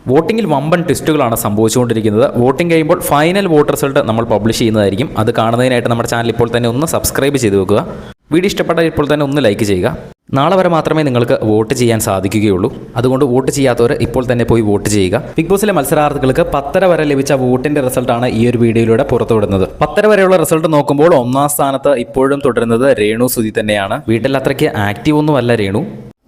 വോട്ടിങ്ങിൽ വമ്പൻ ട്വിസ്റ്റുകളാണ് സംഭവിച്ചുകൊണ്ടിരിക്കുന്നത്. വോട്ടിംഗ് കഴിയുമ്പോൾ ഫൈനൽ വോട്ട് റിസൾട്ട് നമ്മൾ പബ്ലിഷ് ചെയ്യുന്നതായിരിക്കും. അത് കാണുന്നതിനായിട്ട് നമ്മുടെ ചാനൽ ഇപ്പോൾ തന്നെ ഒന്ന് സബ്സ്ക്രൈബ് ചെയ്ത് വെക്കുക. വീഡിയോ ഇഷ്ടപ്പെട്ടാൽ ഇപ്പോൾ തന്നെ ഒന്ന് ലൈക്ക് ചെയ്യുക. നാളെ വരെ മാത്രമേ നിങ്ങൾക്ക് വോട്ട് ചെയ്യാൻ സാധിക്കുകയുള്ളൂ. അതുകൊണ്ട് വോട്ട് ചെയ്യാത്തവർ ഇപ്പോൾ തന്നെ പോയി വോട്ട് ചെയ്യുക. ബിഗ് ബോസിലെ മത്സരാർത്ഥികൾക്ക് 10:30 വരെ ലഭിച്ച വോട്ടിന്റെ റിസൾട്ടാണ് ഈ ഒരു വീഡിയോയിലൂടെ പുറത്തുവിടുന്നത്. 10:30 വരെയുള്ള റിസൾട്ട് നോക്കുമ്പോൾ ഒന്നാം സ്ഥാനത്ത് ഇപ്പോഴും തുടരുന്നത് രേണു സുധി തന്നെയാണ്. വീട്ടിൽ അത്രയ്ക്ക് ആക്റ്റീവ് ഒന്നുമല്ല രേണു.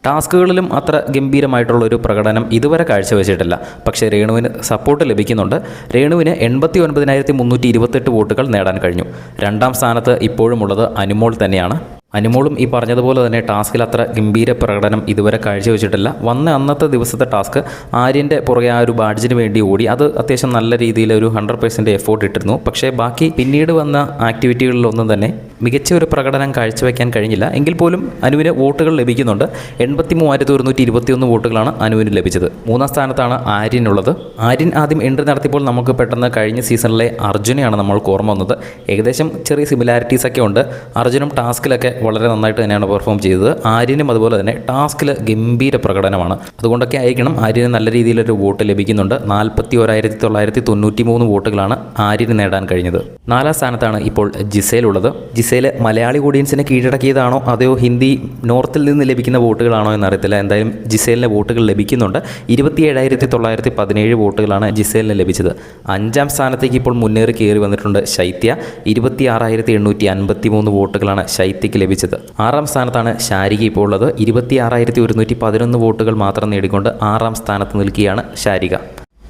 ടാസ്കുകളിലും അത്ര ഗംഭീരമായിട്ടുള്ളൊരു പ്രകടനം ഇതുവരെ കാഴ്ചവെച്ചിട്ടില്ല. പക്ഷേ രേണുവിന് സപ്പോർട്ട് ലഭിക്കുന്നുണ്ട്. രേണുവിന് 89,328 വോട്ടുകൾ നേടാൻ കഴിഞ്ഞു. രണ്ടാം സ്ഥാനത്ത് ഇപ്പോഴും ഉള്ളത് അനുമോൾ തന്നെയാണ്. അനുമോളും ഈ പറഞ്ഞതുപോലെ തന്നെ ടാസ്കിൽ അത്ര ഗംഭീര പ്രകടനം ഇതുവരെ കാഴ്ചവെച്ചിട്ടില്ല. വന്ന അന്നത്തെ ദിവസത്തെ ടാസ്ക് ആര്യൻ്റെ പുറകെ ആ ഒരു ബാഡ്ജിന് വേണ്ടി ഓടി. അത് അത്യാവശ്യം നല്ല രീതിയിൽ ഒരു 100% എഫോർട്ട് ഇട്ടിരുന്നു. പക്ഷേ ബാക്കി പിന്നീട് വന്ന ആക്ടിവിറ്റികളിലൊന്നും തന്നെ മികച്ച ഒരു പ്രകടനം കാഴ്ചവെക്കാൻ കഴിഞ്ഞില്ല. എങ്കിൽ പോലും അനുവിന് വോട്ടുകൾ ലഭിക്കുന്നുണ്ട്. 83,121 വോട്ടുകളാണ് അനുവിന് ലഭിച്ചത്. മൂന്നാം സ്ഥാനത്താണ് ആര്യനുള്ളത്. ആര്യൻ ആദ്യം എൻട്രി നടത്തിയപ്പോൾ നമുക്ക് പെട്ടെന്ന് കഴിഞ്ഞ സീസണിലെ അർജുനെയാണ് നമ്മൾക്ക് ഓർമ്മ വന്നത്. ഏകദേശം ചെറിയ സിമിലാരിറ്റീസ് ഒക്കെ ഉണ്ട്. അർജുനും ടാസ്കിലൊക്കെ വളരെ നന്നായിട്ട് തന്നെയാണ് പെർഫോം ചെയ്തത്. ആര്യനും അതുപോലെ തന്നെ ടാസ്കിൽ ഗംഭീര പ്രകടനമാണ്. അതുകൊണ്ടൊക്കെ ആയിരിക്കണം ആര്യന് നല്ല രീതിയിലൊരു വോട്ട് ലഭിക്കുന്നുണ്ട്. 41,993 വോട്ടുകളാണ് ആര്യന് നേടാൻ കഴിഞ്ഞത്. നാലാം സ്ഥാനത്താണ് ഇപ്പോൾ ജിസേൽ ഉള്ളത്. ജിസേൽ മലയാളി ഓഡിയൻസിനെ കീഴടക്കിയതാണോ അതോ ഹിന്ദി നോർത്തിൽ നിന്ന് ലഭിക്കുന്ന വോട്ടുകളാണോ എന്നറിയത്തില്ല. എന്തായാലും ജിസേലിന് വോട്ടുകൾ ലഭിക്കുന്നുണ്ട്. 27,917 വോട്ടുകളാണ് ജിസേലിന് ലഭിച്ചത്. അഞ്ചാം സ്ഥാനത്തേക്ക് ഇപ്പോൾ മുന്നേറി കയറി വന്നിട്ടുണ്ട് ശൈത്യ. 26,853 വോട്ടുകളാണ് ശൈത്യയ്ക്ക് ലഭിച്ചത്. ആറാം സ്ഥാനത്താണ് ശാരിക ഇപ്പോൾ ഉള്ളത്. 26,111 വോട്ടുകൾ മാത്രം നേടിക്കൊണ്ട് ആറാം സ്ഥാനത്ത് നിൽക്കുകയാണ് ശാരിക.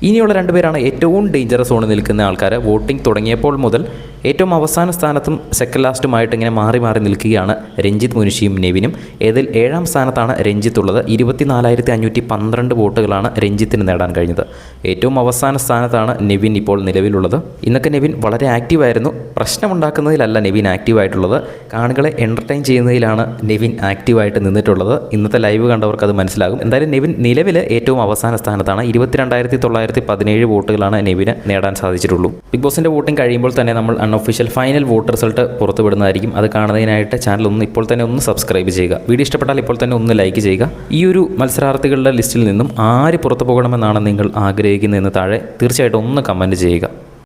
ഇനിയുള്ള രണ്ടുപേരാണ് ഏറ്റവും ഡേഞ്ചറസ് സോണിൽ നിൽക്കുന്ന ആൾക്കാർ. വോട്ടിംഗ് തുടങ്ങിയപ്പോൾ മുതൽ ഏറ്റവും അവസാന സ്ഥാനത്തും സെക്കൻഡ് ലാസ്റ്റുമായിട്ട് ഇങ്ങനെ മാറി മാറി നിൽക്കുകയാണ് രഞ്ജിത്ത് മുനിഷിയും നെവിനും. ഇതിൽ ഏഴാം സ്ഥാനത്താണ് രഞ്ജിത്ത് ഉള്ളത്. 24,512 വോട്ടുകളാണ് രഞ്ജിത്തിന് നേടാൻ കഴിഞ്ഞത്. ഏറ്റവും അവസാന സ്ഥാനത്താണ് നെവിൻ ഇപ്പോൾ നിലവിലുള്ളത്. ഇന്നൊക്കെ നെവിൻ വളരെ ആക്റ്റീവായിരുന്നു. പ്രശ്നമുണ്ടാക്കുന്നതിലല്ല നെവിൻ ആക്റ്റീവായിട്ടുള്ളത്, കാണികളെ എൻ്റർടൈൻ ചെയ്യുന്നതിലാണ് നെവിൻ ആക്റ്റീവായിട്ട് നിന്നിട്ടുള്ളത്. ഇന്നത്തെ ലൈവ് കണ്ടവർക്ക് അത് മനസ്സിലാകും. എന്തായാലും നെവിൻ നിലവിൽ ഏറ്റവും അവസാന സ്ഥാനത്താണ്. 22,917 വോട്ടുകളാണ് നെവിന് നേടാൻ സാധിച്ചിട്ടുള്ളൂ. ബിഗ് ബോസിൻ്റെ വോട്ടിംഗ് കഴിയുമ്പോൾ തന്നെ നമ്മൾ അൺഒഫീഷ്യൽ ഫൈനൽ വോട്ട് റിസൾട്ട് പുറത്തുവിടുന്നതായിരിക്കും. അത് കാണുന്നതിനായിട്ട് ചാനൽ ഇപ്പോൾ തന്നെ ഒന്ന് സബ്സ്ക്രൈബ് ചെയ്യുക. വീഡിയോ ഇഷ്ടപ്പെട്ടാൽ ഇപ്പോൾ തന്നെ ഒന്ന് ലൈക്ക് ചെയ്യുക. ഈ ഒരു മത്സരാർത്ഥികളുടെ ലിസ്റ്റിൽ നിന്നും ആര് പുറത്തു പോകണമെന്നാണ് നിങ്ങൾ ആഗ്രഹിക്കുന്നതെന്ന് താഴെ തീർച്ചയായിട്ടും ഒന്ന് കമൻറ്റ് ചെയ്യുക.